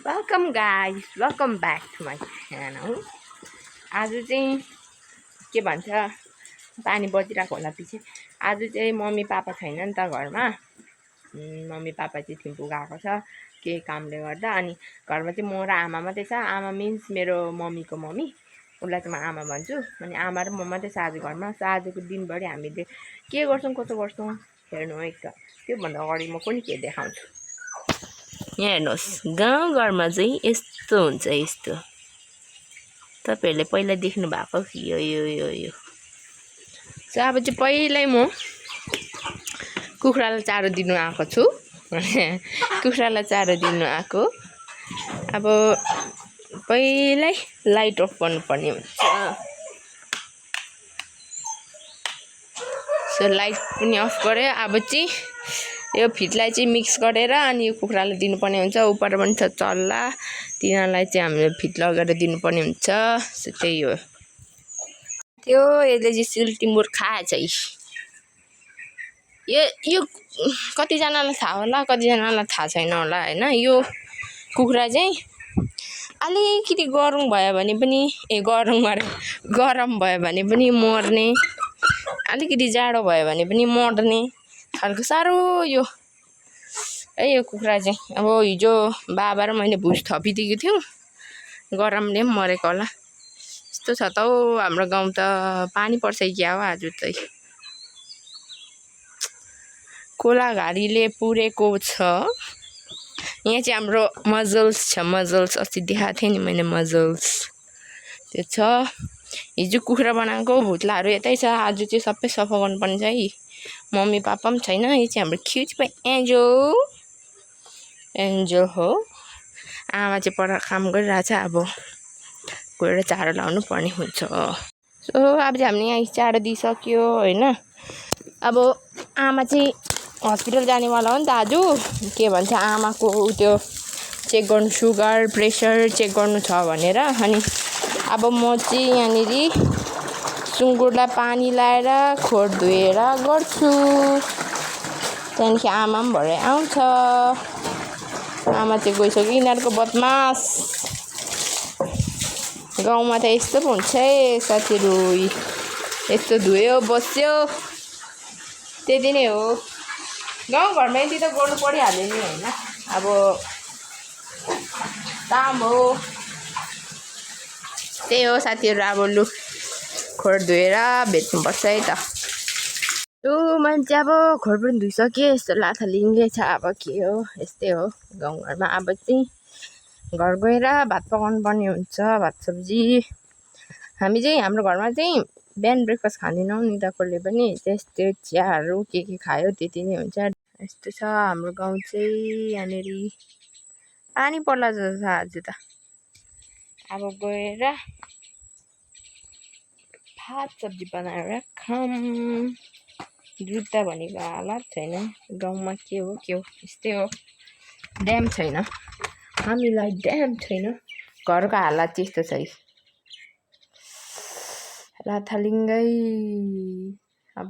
Welcome guys, welcome back to my channel. आज चाहिँ के भन्छ पानी बजिरहेको होला पछि। आज चाहिँ मम्मी पापा छैन नि त घरमा। मम्मी पापा चाहिँ थिम्पू गएको छ के कामले गर्दा। अनि घरमा चाहिँ म र आमा मात्रै छ। आमा मिन्स मेरो मम्मीको मम्मी, उसलाई चाहिँ म आमा भन्छु। अनि आमा र म मात्रै छ आज घरमा। आजको दिनभरि हामीले के गर्छौँ कसो गर्छौँ हेर्नु है त। त्योभन्दा अगाडि म कुनै के देखाउँछु। यहाँ हेर्नुहोस्, गाउँघरमा चाहिँ यस्तो हुन्छ। यस्तो तपाईहरुले पहिला देख्नु भएको यो यो यो यो सो अब चाहिँ पहिल्यै म कुखुरालाई चारो दिनु आएको छु। कुखुरालाई चारो दिनु आएको। अब पहिल्यै लाइट अफ गर्नुपर्ने हुन्छ। सो लाइट पनि अफ गरे। अब चाहिँ यो फिटलाई चाहिँ मिक्स गरेर अनि यो कुखुरालाई दिनुपर्ने हुन्छ। उपर पनि छ चल्ला, तिनीहरूलाई चाहिँ हामीले फिट लगेर दिनुपर्ने हुन्छ। सो त्यही हो। त्यो यसले चाहिँ सिल्टिमुर खाएछ। यो कतिजनालाई थाहा होला, कतिजनालाई थाहा छैन होला हैन। यो कुखुरा चाहिँ अलिकति गरम भयो भने पनि गरम भयो भने पनि मर्ने, अलिकति जाडो भयो भने पनि मर्ने खालको साह्रो यो है यो कुखुरा चाहिँ। अब हिजो बाबा र मैले भुस थपिदिएको थियौँ, गरमले पनि मरेको होला। यस्तो छ त हौ हाम्रो गाउँ त। पानी पर्छ क्या हो आज चाहिँ। कोलाघारीले पुरेको छ। यहाँ चाहिँ हाम्रो मजल्स छ। मजल्स अस्ति देखाएको थिएँ नि मैले, मजल्स त्यो छ। हिजो कुखुरा बनाएको भुत्लाहरू यतै छ। आज चाहिँ सबै सफा गर्नुपर्ने छ है। मम्मी पापा पनि छैन। यो चाहिँ हाम्रो क्युट एन्जल हो। आमा चाहिँ पर काम गरिरहेछ। अब गएर चारो लाउनु पर्ने हुन्छ। सो अब चाहिँ हामीले यहाँ चारो दिइसक्यो हैन। अब आमा चाहिँ हस्पिटल जानेवाला हो नि त आज। के भन्छ आमाको त्यो चेक गर्नु, सुगर प्रेसर चेक गर्नु छ भनेर। अनि अब म चाहिँ यहाँनिर सुँगुरलाई पानी लाएर खोर धोएर गर्छु। त्यहाँदेखि आमा पनि भरे आउँछ। आमा चाहिँ गइसक्यो। यिनीहरूको बदमास गाउँमा त यस्तो पो हुन्छ है साथीहरू। यस्तो धुयो बस्यो त्यति नै हो। गाउँघरमा यति त गर्नु परिहाल्यो नि हैन। अब काम हो त्यही हो साथीहरू। अब लु खोर धोएर बेच्नुपर्छ है त। मैले चाहिँ अब खोर पनि धोइसकेँ। यस्तो लाथालिङ्गै छ। अब के हो यस्तै हो गाउँघरमा। अब चाहिँ घर गएर भात पकाउनु पर्ने हुन्छ, भात सब्जी। हामी चाहिँ हाम्रो घरमा चाहिँ बिहान ब्रेकफास्ट खाँदैनौँ नि त कसले पनि। त्यस्तो चियाहरू के खायो त्यति नै हुन्छ। यस्तो छ हाम्रो गाउँ चाहिँ। यहाँनिर पानी पर्ला जस्तो छ आज त। अब गएर भात सब्जी बनाएर खाऊँ। दुध त भनेको हालत छैन गाउँमा। के हो यस्तै हो। ड्याम छैन हामीलाई, ड्याम छैन। घरको हालत त्यस्तो छ। लाथालिङ्गै। अब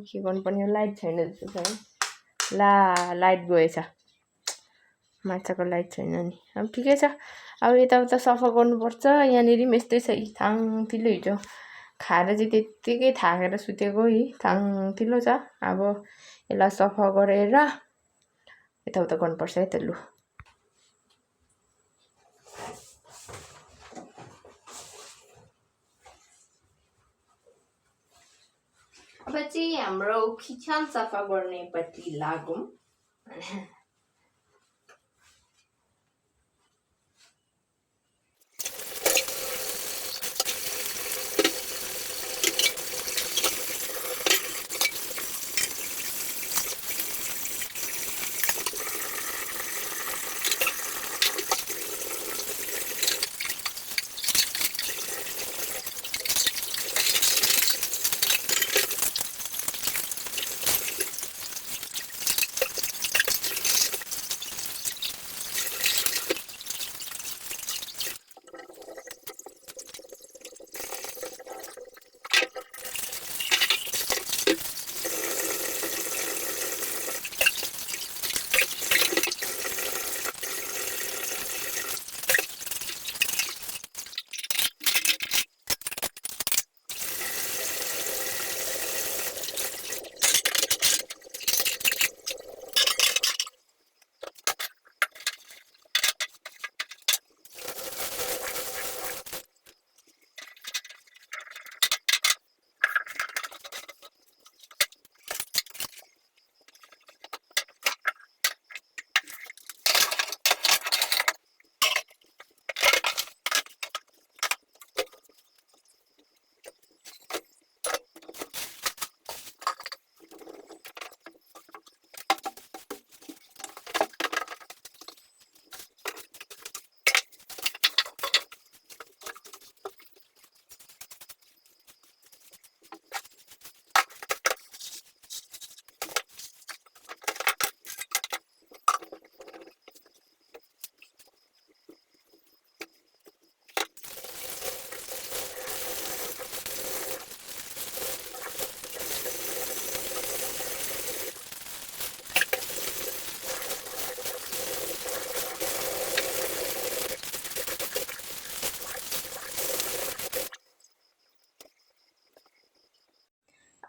के गर्नुपर्ने। लाइट छैन जस्तो छ है। ला लाइट गएछ। माछाको लाइट छैन नि। अब ठिकै छ। अब यताउता सफा गर्नुपर्छ। यहाँनिर पनि यस्तै छ। थाङथिलो हिजो खाएर चाहिँ त्यत्तिकै थाकेर सुतेको है। थाङथिलो छ। अब यसलाई सफा गरेर यताउता गर्नुपर्छ है त। लु अब चाहिँ हाम्रो किचन सफा गर्नेपट्टि लागौँ।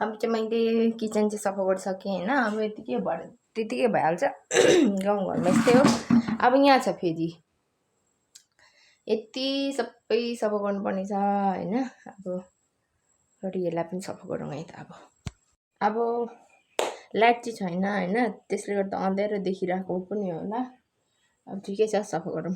अब चाहिँ मैले किचन चाहिँ सफा गरिसकेँ होइन। अब त्यतिकै भइहाल्छ गाउँघरमा यस्तै हो। अब यहाँ छ फेरि यति सबै सफा गर्नुपर्ने छ होइन। अब फेरि यसलाई पनि सफा गरौँ है त। अब लाइट चाहिँ छैन होइन, त्यसले गर्दा अँध्यारो देखिरहेको पनि होला। अब ठिकै छ, सफा गरौँ।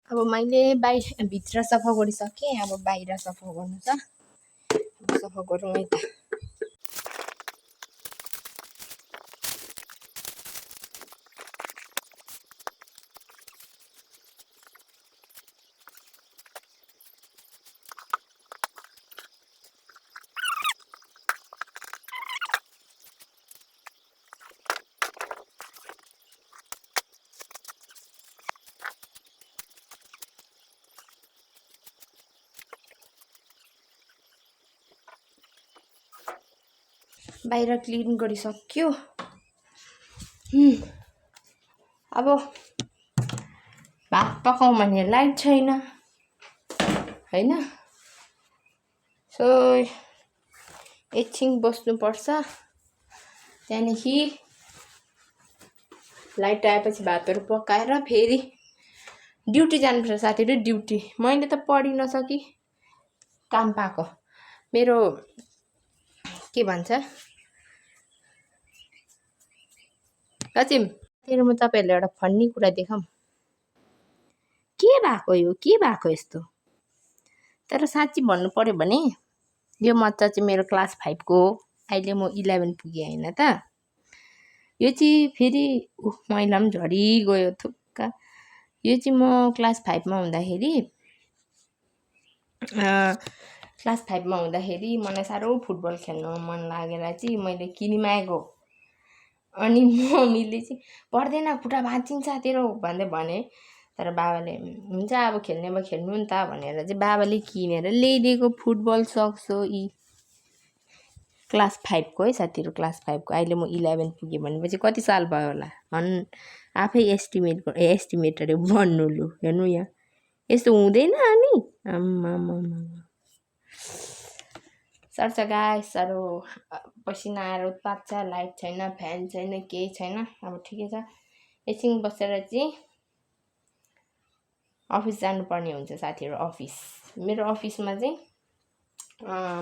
अब मैले भित्र सफा गरिसकेँ। अब बाहिर सफा गर्नु छ। सफा गरौँ है त। बाहिर क्लिन गरिसक्यो। अब भात पकाउँ भने लाइट छैन होइन। सो एकछिन बस्नुपर्छ, त्यहाँदेखि लाइट आएपछि भातहरू पकाएर फेरि ड्युटी जानुपर्छ साथीहरू। ड्युटी मैले त पढि नसकी काम पाएको। मेरो के भन्छ लचिम, तेरो म तपाईँहरूलाई एउटा फन्नी कुरा देखाऊँ। के भएको यो, के भएको यस्तो? तर साँच्ची भन्नु पर्यो भने यो मच्चा चाहिँ मेरो क्लास 5 को हो। अहिले म 11 पुगेँ होइन त। यो चाहिँ फेरि मैला पनि झरी गयो थुक्का। यो चाहिँ म क्लास 5 मा हुँदाखेरि मलाई साह्रो फुटबल खेल्न मन लागेर चाहिँ मैले किनिमागेको। अनि मम्मीले चाहिँ पर्दैन, खुट्टा भाँचिन्छ तेरो भने। तर बाबाले हुन्छ अब खेल्ने भए खेल्नु नि त भनेर चाहिँ बाबाले किनेर ल्याइदिएको फुटबल सक्स हो। यी क्लास 5 को है साथीहरू, क्लास 5 को। अहिले म 11 पुगेँ भनेपछि कति साल भयो होला आफै एस्टिमेटर भन्नु। लु हेर्नु यहाँ यस्तो हुँदैन। अनि सर्छ गाइस, साह्रो पसिना आएर उत्पात छ। लाइट छैन, फ्यान छैन, केही छैन। अब ठिकै छ, एकछिन बसेर चाहिँ अफिस जानुपर्ने हुन्छ साथीहरू। मेरो अफिसमा चाहिँ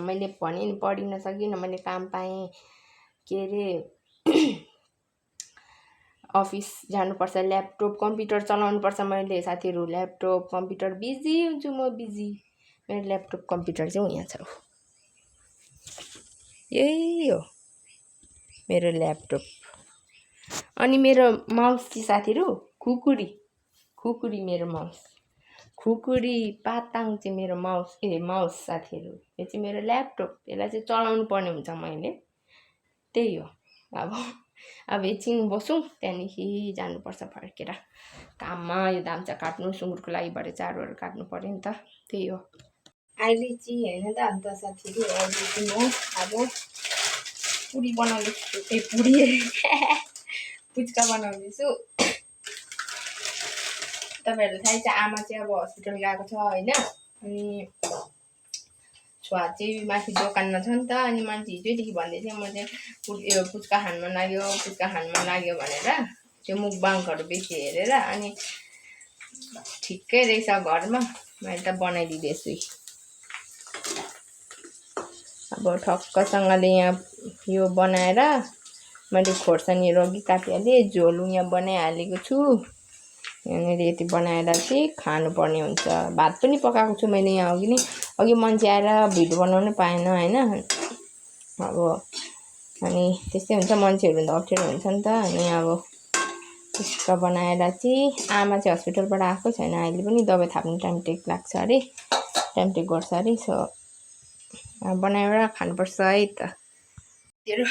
मैले भने नि पढि नसकिनँ, मैले काम पाएँ। के अरे अफिस जानुपर्छ, ल्यापटप कम्प्युटर चलाउनुपर्छ मैले साथीहरू। ल्यापटप कम्प्युटर बिजी हुन्छु म, बिजी। मेरो ल्यापटप कम्प्युटर चाहिँ यहाँ छ, यही हो मेरो ल्यापटप। अनि मेरो माउस चाहिँ साथीहरू खुकुरी मेरो माउस। खुकुरी पाताङ चाहिँ मेरो माउस साथीहरू। यो चाहिँ मेरो ल्यापटप। यसलाई चाहिँ चलाउनु पर्ने हुन्छ मैले, त्यही हो। अब एकछिन बसौँ, त्यहाँदेखि जानुपर्छ फर्केर काममा। यो दाम्चा काट्नु, सुँगुरको लागि भरे चारोहरू काट्नु पर्यो नि त, त्यही हो। अहिले चाहिँ होइन त अन्त साथीहरू, अहिले चाहिँ म अब पुरी बनाउँदैछु। पुच्का बनाउँदैछु। तपाईँहरूलाई थाहै छ, आमा चाहिँ अब हस्पिटल गएको छ होइन। अनि छोरा चाहिँ माथि दोकानमा छ नि त। अनि मान्छे हिजोदेखि भन्दै थियो म चाहिँ पुच्का खान मन लाग्यो भनेर। त्यो मुकबाङहरू बेसी हेरेर अनि ठिकै रहेछ घरमा, मैले त बनाइदिँदैछु। अब ठक्कसँगले यहाँ यो बनाएर मैले खोर्सानीहरू अघि काटिहालेँ, झोल यहाँ बनाइहालेको छु। यहाँनिर यति बनाएर चाहिँ खानुपर्ने हुन्छ। भात पनि पकाएको छु मैले यहाँ अघि नै। अघि मान्छे आएर भिडियो बनाउनु पाएन होइन। अब अनि त्यस्तै हुन्छ, मान्छेहरू त अप्ठ्यारो हुन्छ नि त। अनि अब त्यसको बनाएर चाहिँ आमा चाहिँ हस्पिटलबाट आएको छैन, अहिले पनि दबाई थाप्नु टाइम टेक लाग्छ अरे, टाइम टेक गर्छ अरे। सो बनाएर खानुपर्छ है त। तेरो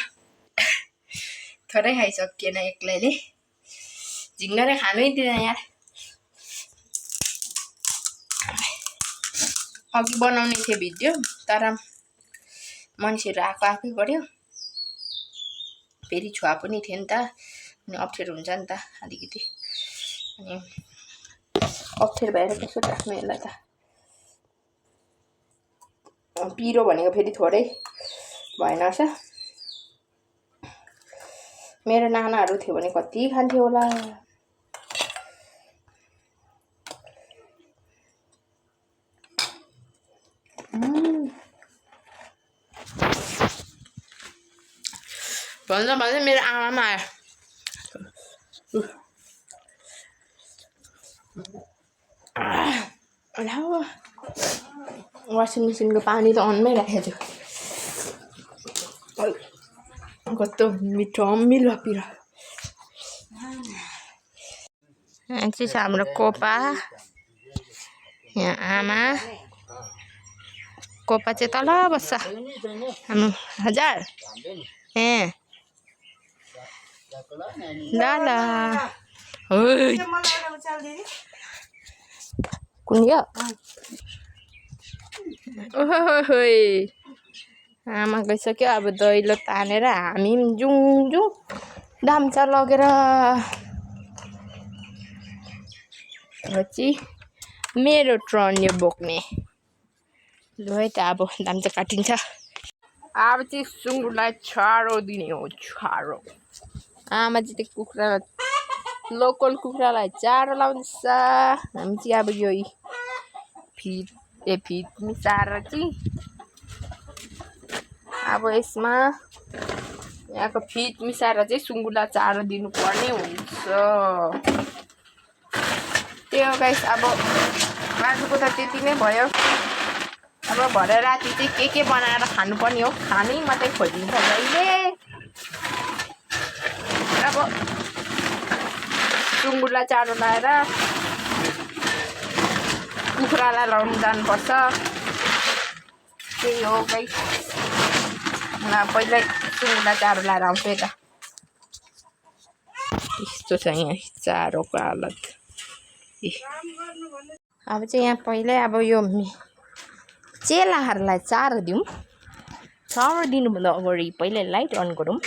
थोरै खाइसकिएन एक्लैले, झिङ्गरै खानै दिँदैन यार। अघि बनाउने थियो भिडियो, तर मान्छेहरू आएकै गऱ्यो, फेरि छुवा पनि थियो नि त, अनि अप्ठ्यारो हुन्छ नि त अलिकति। अनि अप्ठ्यारो भएर कसो राख्नु यसलाई त। पिरो भनेको फेरि थोरै भएन रहेछ। मेरो नानाहरू थियो भने कति खान्थ्यो होला। भन्छ भन्छ मेरो आमा आयो। वासिङ मेसिनको पानी त अनमै राखेको छु। कस्तो मिठो अमिलो पिरो। यहाँ चाहिँ छ हाम्रो कोपा, यहाँ आमा। कोपा चाहिँ तल बस्छ हाम्रो। हजार ए ल ल कुन यो ओहो आमा गइसक्यो। अब दैलो तानेर हामी जाउँ जाउँ दाम्चा लगेर चाहिँ मेरो ट्रन यो बोक्ने। लु है त अब दाम्चा काटिन्छ। अब चाहिँ सुँगुरलाई छारो दिने हो, छारो। आमा चाहिँ त्यो कुखुरा, लोकल कुखुरालाई चारो लाउँछ। हामी चाहिँ अब यो फिट मिसाएर चाहिँ अब यसमा यहाँको फिट मिसाएर चाहिँ सुँगुरलाई चारो दिनुपर्ने हुन्छ। त्यो गाइस अब आजको त त्यति नै भयो। अब भरे राति चाहिँ के बनाएर खानुपर्ने हो, खानै मात्रै खोजिन्छ जहिले। अब सुँगुरलाई चारो लाएर कुखुरालाई लाउनु जानुपर्छ। त्यही हो गाइस। पहिल्यै सुँगुरलाई चारो लाएर आउँछु यता। यस्तो छ यहाँ चारोको हालत। अब चाहिँ यहाँ पहिल्यै अब यो चेलाहरूलाई चारो दिउँ। चारो दिनुभन्दा अगाडि पहिल्यै लाइट अन गरौँ।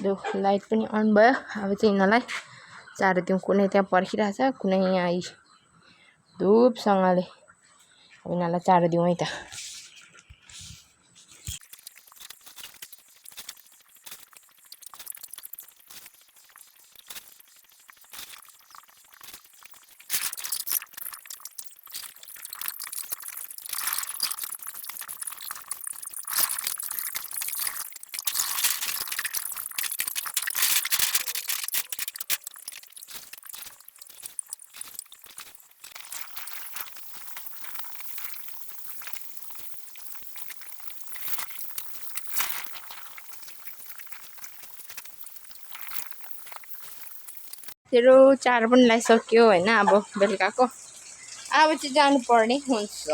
लु लाइट पनि अन भयो। अब चाहिँ यिनीहरूलाई चारो दिउँ। कुनै त्यहाँ पर्खिरहेछ, कुनै यहाँ धुपसँगले यिनीहरूलाई चारो दिउँ है त। तेरो चारो पनि लगाइसक्यो होइन। अब बेलुकाको अब चाहिँ जानुपर्ने हुन्छ।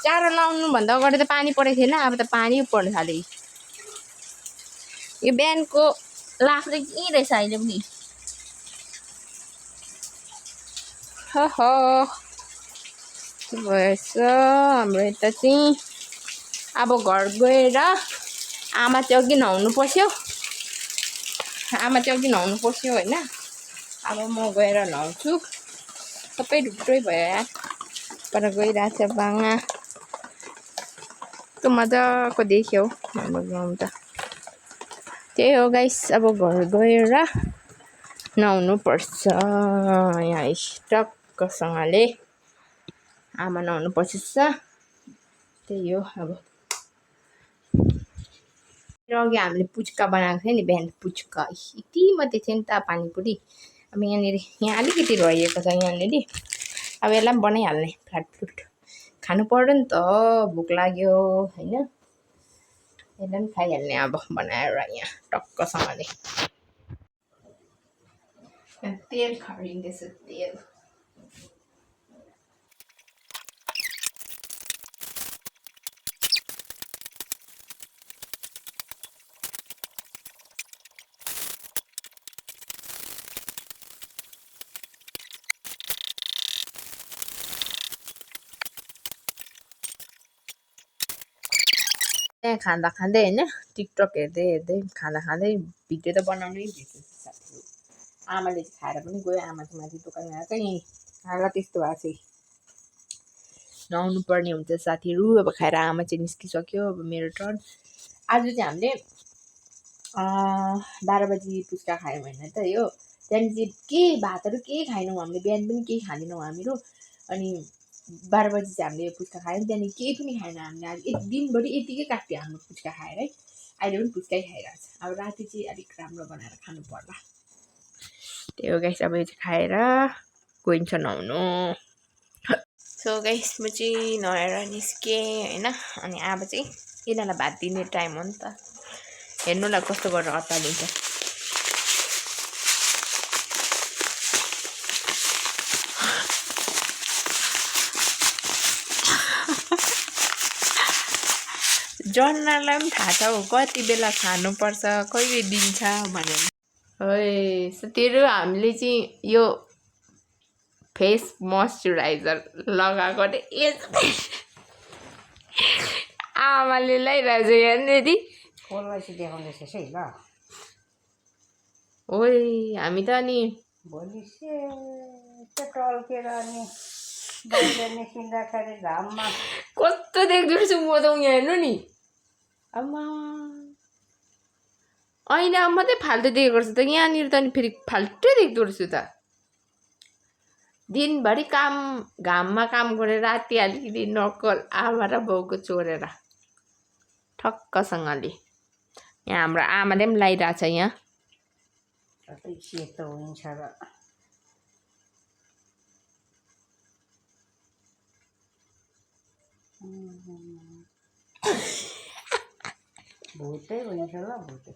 चारो लाउनुभन्दा अगाडि त पानी परेको थिएन, अब त पानी पर्नु थाल्यो। यो बिहानको लाग्दै के रहेछ अहिले पनि। भएछ हाम्रो यता चाहिँ। अब घर गएर आमा चाहिँ अघि नुहाउनु पर्छ होइन। अब म गएर नुहाउँछु। सबै ढुक्कै भयो यार, पर गइरहेछ बाङा। कस्तो मजाको देख्यो हाम्रो गाउँ त। त्यही हो गाइस, अब घर गएर नुहाउनु पर्छ यहाँ टक्कसँगले। आमा नुहाउनु पर्छ त्यही हो अब अघि हामीले पुच्का बनाएको थियो नि बिहान पुच्का यति मात्रै थियो नि त पानीपुरी अब यहाँ अलिकति रहेको छ यहाँनिर अब यसलाई पनि बनाइहाल्ने फ्लाटफ्लुट खानु पर्यो नि त भोक लाग्यो होइन यसलाई पनि खाइहाल्ने अब बनाएर यहाँ टक्कसँगले तेल खरिँदैछ तेल त्यहाँ खाँदा खाँदै होइन टिकटक हेर्दै हेर्दै खाँदा खाँदै भिडियो त बनाउनै बिर्सेँ साथीहरू आमाले चाहिँ खाएर पनि गयो आमा चाहिँ माथि दोकान गएको यहीँ हालत त्यस्तो भएको चाहिँ नुहाउनु पर्ने हुन्छ साथीहरू अब खाएर आमा चाहिँ निस्किसक्यो अब मेरो टर्न आज चाहिँ हामीले 12 बजी पुच्का खायौँ होइन त यो त्यहाँदेखि चाहिँ भातहरू केही खाएनौँ हामीले बिहान पनि केही खाँदैनौँ हामीहरू अनि 12 बजी चाहिँ हामीले पुच्का खायौँ त्यहाँदेखि केही पनि खाएन हामीले आज एक दिनभरि यतिकै काट्यो हाम्रो पुच्का खाएर है अहिले पनि पुच्कै खाइरहेको छ अब राति चाहिँ अलिक राम्रो बनाएर खानु पर्ला त्यही हो गाइस अब यो चाहिँ खाएर गइन्छ नुहाउनु सो गाइस म चाहिँ नुहाएर निस्केँ होइन अनि अब चाहिँ यिनीहरूलाई भात दिने टाइम हो नि त हेर्नुलाई कस्तो गरेर अत्तालिन्छ जन्नलाई पनि थाहा छ हौ कति बेला खानुपर्छ कहिले दिन्छ भनेर है तेरो हामीले चाहिँ यो फेस मोइस्चराइजर लगाएको आमाले लगाइरहेको छ यहाँनिर देखाउँदैछ है ल ओइ हामी त अनि भोलि टल्केर अनि बाहिर निस्किँदाखेरि घाममा कस्तो देख्दो रहेछु म त यहाँ हेर्नु नि आमा ऐना मात्रै फाल्टो देखेको रहेछ त यहाँनिर त अनि फेरि फाल्टै देख्दो रहेछु त दिनभरि काम घाममा काम गरेर राति अलिकति नक्कल आमा र बाउको चोरेर ठक्कसँगले यहाँ हाम्रो आमाले पनि लगाइरहेछ यहाँ सेतो हुन्छ र भुतै हुन्छ ल भुतै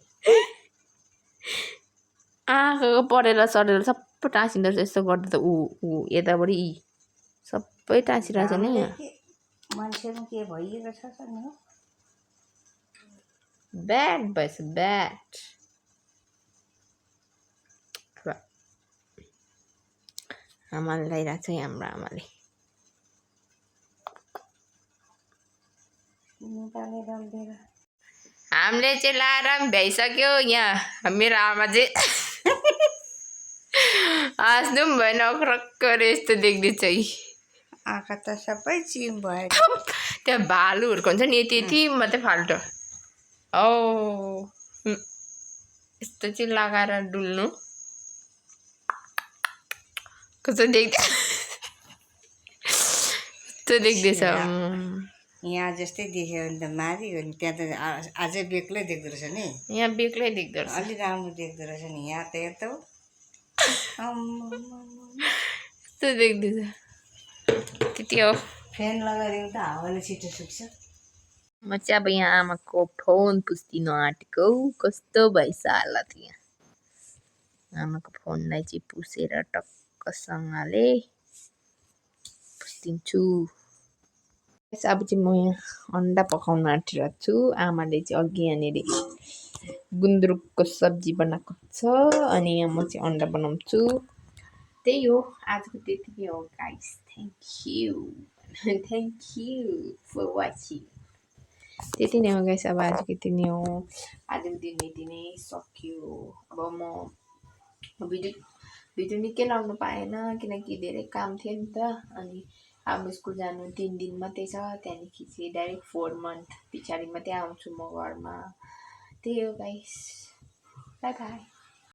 आँखाको परेर सरेर सबै टाँसिँदो रहेछ यस्तो गर्दा त ऊ यताबाट सबै टाँसिरहेछ नि मान्छे पनि के भइरहेको छ नि हो ब्याड भएछ ब्याड आमाले लगाइरहेको छ हाम्रो आमाले हामीले चाहिँ लाएर पनि भ्याइसक्यो यहाँ मेरो आमा चाहिँ हाँस्नु पनि भएन अक्रक्क यस्तो देख्दैछ आँखा त सबै चिम भयो त्यहाँ भालुहरूको हुन्छ नि यति यति मात्रै फाल्टो औ यस्तो चाहिँ लगाएर डुल्नु कस्तो देख्दैछ यहाँ जस्तै देख्यो भने त मारियो नि त्यहाँ त अझै बेग्लै देख्दो रहेछ नि यहाँ बेग्लै देख्दो रहेछ अलि राम्रो देख्दो रहेछ नि यहाँ त यता यस्तो देख्दैछ त्यति हो फ्यान लगाइदिउँ त हावाले छिटो सुक्छ म चाहिँ अब यहाँ आमाको फोन पुस्दिनु आँटेको कस्तो भएछ हालत यहाँ आमाको फोनलाई चाहिँ पुसेर टक्कसँगले पुस्दिन्छु अब चाहिँ म यहाँ अन्डा पकाउन आँटिरहेको छु आमाले चाहिँ अघि यहाँनिर गुन्द्रुकको सब्जी बनाएको छ अनि यहाँ म चाहिँ अन्डा बनाउँछु त्यही हो आजको त्यति नै हो guys thank you for watching त्यति नै हो गाइस अब आजको यति नै हो आजको दिन यति नै सक्यो अब म भिडियो निकै लाउनु पाएन किनकि धेरै काम थियो नि त अनि अब स्कुल जानु 3 दिन मात्रै छ त्यहाँदेखि चाहिँ डाइरेक्ट 4 मन्थ पछाडि मात्रै आउँछु म घरमा त्यही हो गाइस बाई बाई